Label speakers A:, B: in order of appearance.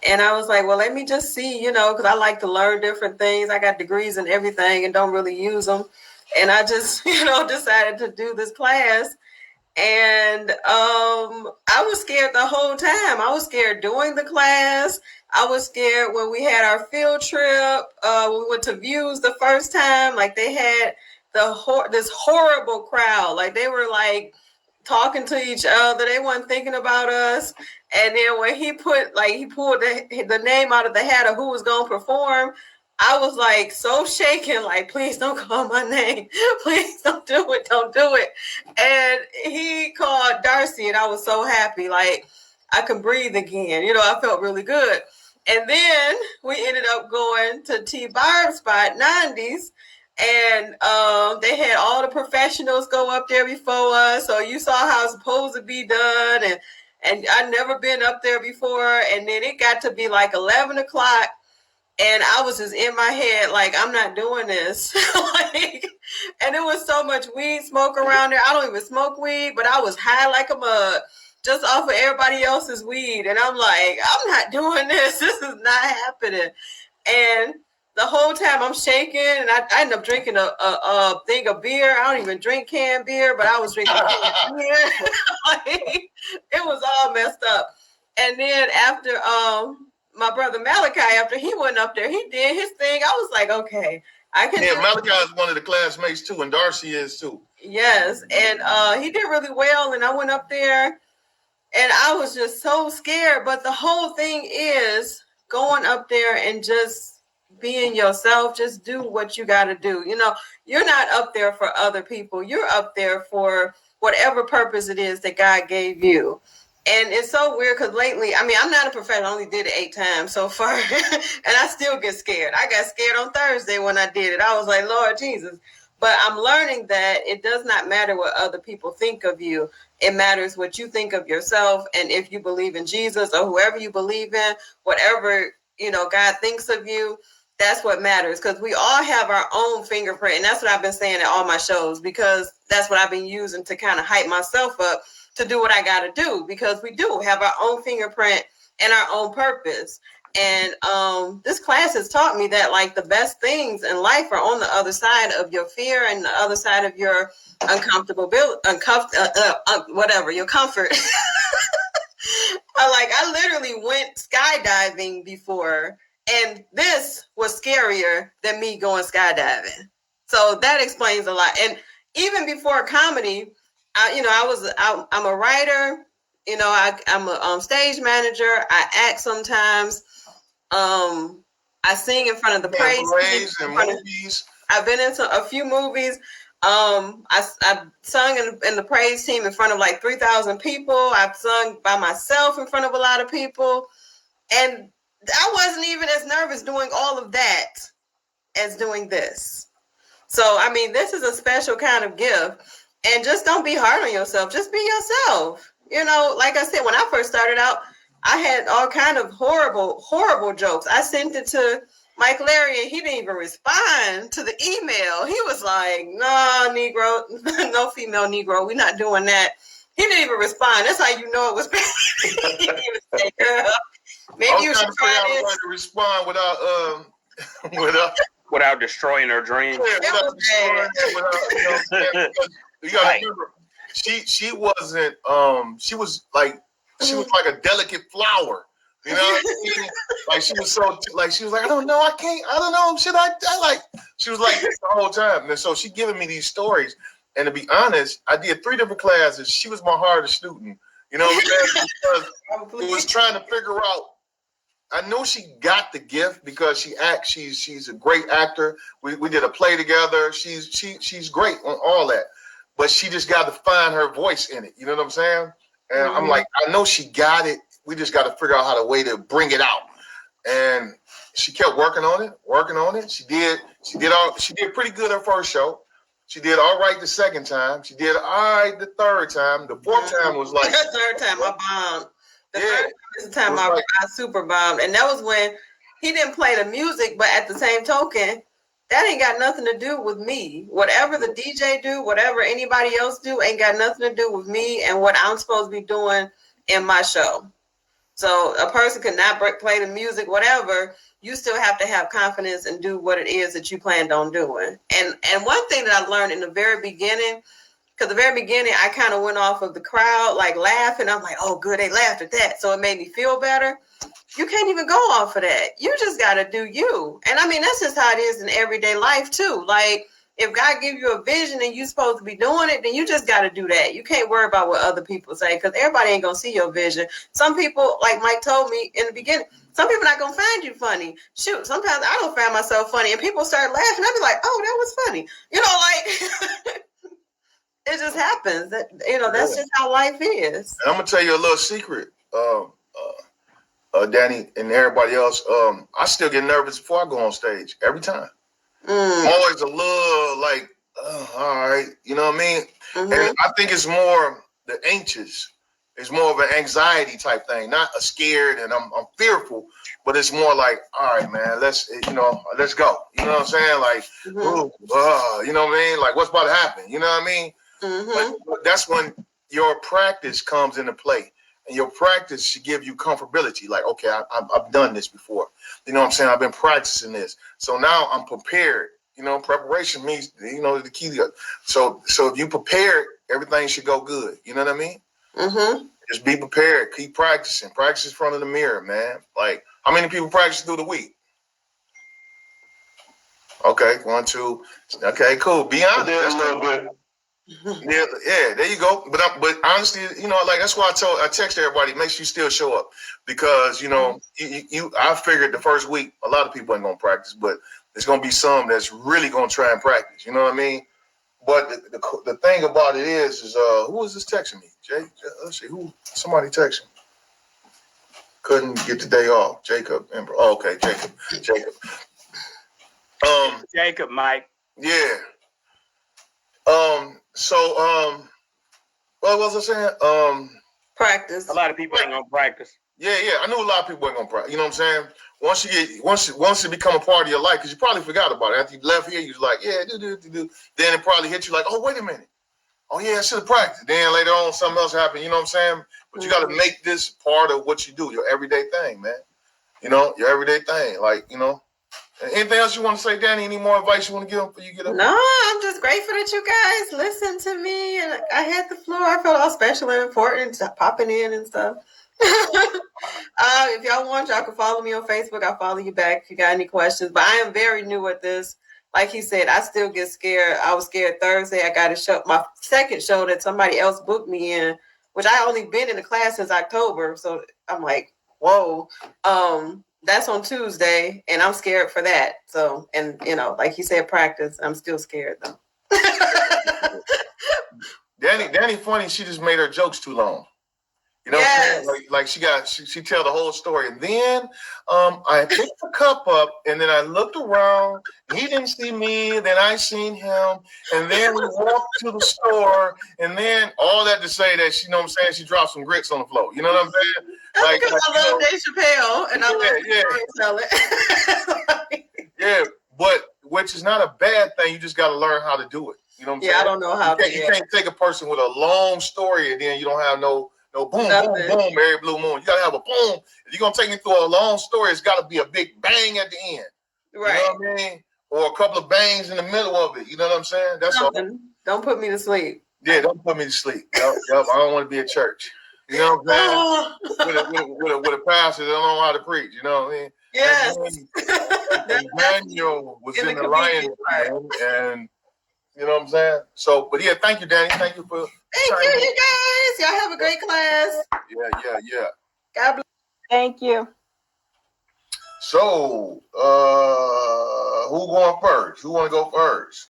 A: And I was like, well, let me just see, because I like to learn different things. I got degrees in everything and don't really use them. And I just, decided to do this class. And I was scared the whole time. I was scared doing the class. I was scared when we had our field trip. We went to Views the first time. Like they had this horrible crowd. Like they were like talking to each other. They weren't thinking about us. And then when he pulled the name out of the hat of who was going to perform, I was like so shaken, like, please don't call my name. Please don't do it. Don't do it. And he called Darcy, and I was so happy. Like, I could breathe again. I felt really good. And then we ended up going to T Barb's spot, 90s. And they had all the professionals go up there before us. So you saw how it's supposed to be done. And I'd never been up there before. And then it got to be like 11 o'clock. And I was just in my head, like, I'm not doing this. And there was so much weed smoke around there. I don't even smoke weed, but I was high like a mug just off of everybody else's weed. And I'm like, I'm not doing this. This is not happening. And the whole time I'm shaking, and I ended up drinking a thing of beer. I don't even drink canned beer, but I was drinking canned beer. It was all messed up. And then after my brother Malachi, after he went up there, he did his thing. I was like, okay, I can.
B: Yeah, Malachi is one of the classmates too, and Darcy is too.
A: Yes, and he did really well. And I went up there, and I was just so scared. But the whole thing is going up there and just being yourself. Just do what you got to do. You're not up there for other people. You're up there for whatever purpose it is that God gave you. And it's so weird because lately, I'm not a professional. I only did it 8 times so far. And I still get scared. I got scared on Thursday when I did it. I was like, Lord Jesus. But I'm learning that it does not matter what other people think of you. It matters what you think of yourself. And if you believe in Jesus or whoever you believe in, whatever, God thinks of you, that's what matters. Because we all have our own fingerprint. And that's what I've been saying at all my shows, because that's what I've been using to kind of hype myself up to do what I got to do, because we do have our own fingerprint and our own purpose. And this class has taught me that, like, the best things in life are on the other side of your fear and the other side of your whatever, your comfort. I literally went skydiving before, and this was scarier than me going skydiving. So that explains a lot. And even before comedy, I'm a writer. I'm a stage manager. I act sometimes. I sing in front of the praise
B: and movies.
A: I've been into a few movies. I've sung in the praise team in front of like 3,000 people. I've sung by myself in front of a lot of people. And I wasn't even as nervous doing all of that as doing this. So, this is a special kind of gift. And just don't be hard on yourself. Just be yourself. Like I said, when I first started out, I had all kind of horrible, horrible jokes. I sent it to Mike Larry, and he didn't even respond to the email. He was like, no, Negro, no female Negro. We're not doing that. He didn't even respond. That's how you know it was bad. He didn't even say, girl, maybe you should try this. I was
B: to respond
C: without destroying her dreams.
B: You gotta remember, she wasn't. She was like a delicate flower. You know what I mean? Like she was like, I don't know, I can't, I don't know, should I like? She was like this the whole time, and so she giving me these stories. And to be honest, I did 3 different classes. She was my hardest student. You know, because it was trying to figure out. I know she got the gift because she acts. She's a great actor. We did a play together. She's great on all that, but she just got to find her voice in it. You know what I'm saying? And I'm like, I know she got it. We just got to figure out how to way to bring it out. And she kept working on it. She did pretty good her first show. She did all right the second time. She did all right the third time. The fourth time was like
A: the third time I bombed. The first time I super bombed. And that was when he didn't play the music, but at the same token, that ain't got nothing to do with me. Whatever the DJ do, whatever anybody else do, ain't got nothing to do with me and what I'm supposed to be doing in my show. So a person could not play the music, whatever. You still have to have confidence and do what it is that you planned on doing. And one thing that I learned in the very beginning, because the very beginning I kind of went off of the crowd, like laughing. I'm like, oh, good, they laughed at that, so it made me feel better. You can't even go off of that. You just got to do you. And I mean, that's just how it is in everyday life too. Like, if God give you a vision and you're supposed to be doing it, then you just got to do that. You can't worry about what other people say, because everybody ain't going to see your vision. Some people, like Mike told me in the beginning, some people not going to find you funny. Shoot, sometimes I don't find myself funny, and people start laughing. I'll be like, oh, that was funny. You know, like, it just happens. That, you know, that's just how life is.
B: And I'm going to tell you a little secret, Danny and everybody else. I still get nervous before I go on stage every time. I'm always a little like, all right, you know what I mean?
A: Mm-hmm.
B: And I think it's more the anxious. It's more of an anxiety type thing, not a scared and I'm fearful, but it's more like, all right, man, let's go. You know what I'm saying? Like, you know what I mean? Like, what's about to happen? You know what I mean? But that's when your practice comes into play. And your practice should give you comfortability. Like, okay, I've done this before. You know what I'm saying? I've been practicing this. So now I'm prepared. You know, preparation means, you know, the key. So if you prepared, everything should go good. You know what I mean? Mm-hmm. Just be prepared. Keep practicing. Practice in front of the mirror, man. Like, how many people practice through the week? Okay, 1, 2. Okay, cool. Be honest. That's a little bit. Yeah, there you go. But honestly, you know, like that's why I text everybody, make sure you still show up, because you know, I figured the first week a lot of people ain't gonna practice, but there's gonna be some that's really gonna try and practice. You know what I mean? But the thing about it is who is this texting me? Jay? Let's see who. Somebody texting. Couldn't get the day off. Jacob. Oh, okay, Jacob.
C: Jacob, Mike.
B: Yeah. What was I saying?
A: Practice.
C: A lot of people ain't gonna practice.
B: Yeah. I knew a lot of people ain't gonna practice. You know what I'm saying? Once it become a part of your life, because you probably forgot about it. After you left here, you was like, yeah, do. Then it probably hit you like, oh, wait a minute. Oh yeah, I should have practiced. Then later on, something else happened. You know what I'm saying? But you got to make this part of what you do, your everyday thing, man. You know, your everyday thing. Like, you know. Anything else you want to say, Danny? Any more advice you want to give them before you get up?
A: No, I'm just grateful that you guys listened to me, and I had the floor. I felt all special and important, popping in and stuff. If y'all want, y'all can follow me on Facebook. I'll follow you back if you got any questions. But I am very new at this. Like he said, I still get scared. I was scared Thursday. I got a show, my second show that somebody else booked me in, which I only been in the class since October. So I'm like, whoa. That's on Tuesday, and I'm scared for that. So, and you know, like he said, practice. I'm still scared though.
B: Danny funny. She just made her jokes too long. You know,
A: yes.
B: like she tell the whole story, and then I picked the cup up, and then I looked around. He didn't see me, then I seen him, and then we walked to the store, and then all that to say that she, you know what I'm saying, she dropped some grits on the floor. You know what I'm saying?
A: That's like, because I love Dave Chappelle, and I love storytelling.
B: Yeah, but which is not a bad thing. You just got to learn how to do it. You know what I'm saying?
A: I don't know how to.
B: You can't take a person with a long story, and then you don't have no boom,
A: Nothing.
B: boom, every blue moon. You gotta have a boom. If you're gonna take me through a long story, it's gotta be a big bang at the end.
A: Right.
B: You know what I mean? Or a couple of bangs in the middle of it. You know what I'm saying? That's all.
A: Don't put me to sleep.
B: Yeah, don't put me to sleep. Yep, I don't want to be at church. You know what I'm saying? with a pastor that don't know how to preach. You know what I mean?
A: Yes.
B: And Daniel was in the lion's den, and you know what I'm saying? So, but yeah, thank you, Danny. Thank you for.
A: Thank you, you guys. Y'all have a great class.
B: Yeah.
A: God bless.
D: Thank you.
B: So, who going first? Who want to go first?